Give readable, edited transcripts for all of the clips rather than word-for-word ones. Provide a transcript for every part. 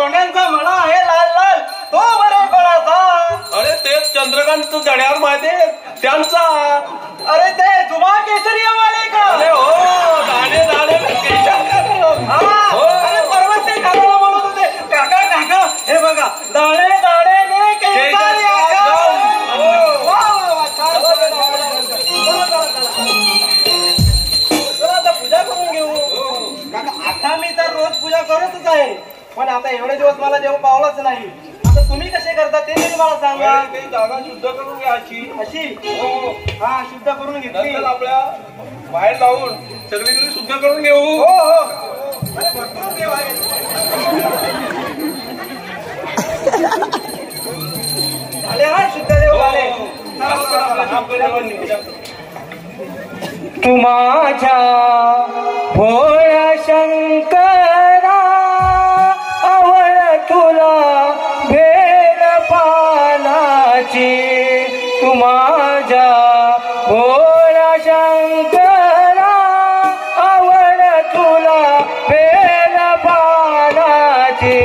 कोंड्यांचा म्हणा आहे लाल लाल तो बरे कोणाचा? अरे तेच चंद्रकांत जड्यावर माहिती त्यांचा. अरे ते जुमा केसरीवाले का? अरे हो दाणे दाणे अरे परवा ते काकाला म्हणत होते काका काका हे बघा दाणे दाणे ने केसरी पूजा करून घेऊ. काका आता मी तर रोज पूजा करतच आहे पण आता एवढे दिवस मला देव पावलाच नाही. आता तुम्ही कसे करता ते तरी मला सांगा. जागा शुद्ध करून घ्यायची अशी हो. हा शुद्ध करून घेतली नंतर आपल्या बाहेर लावून सगळीकडे शुद्ध करून घेऊ. हो हो अरे भरपूर देव आहे. झाले हा शुद्ध देव झाले. तू माझ्या भोळ्या शंकरा आवड तुला भेल पानाची. तू माझ्या भोळ्या शंकरा आवड तुला भेल पानाची.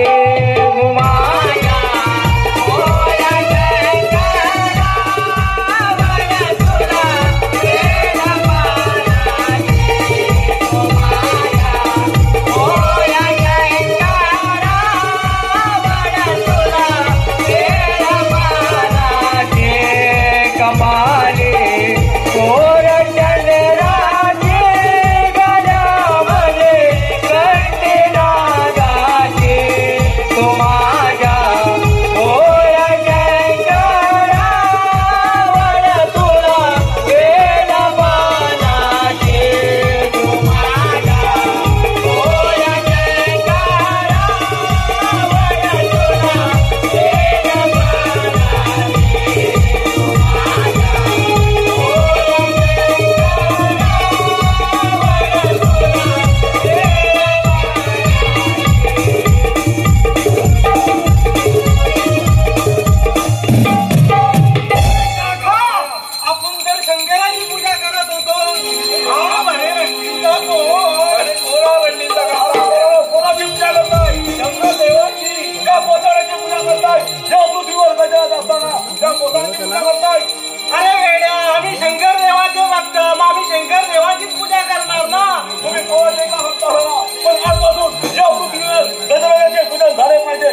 अरे वेड्या आम्ही शंकर देवाचे भक्त आम्ही शंकर देवाचीच पूजा करणार ना. तुम्ही कोणाचे का भक्त हो पण आजपासून या पृथ्वीवर गजाननाचे पूजन झाले पाहिजे.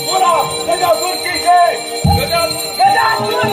बोला गजासुरची जय. गजासुर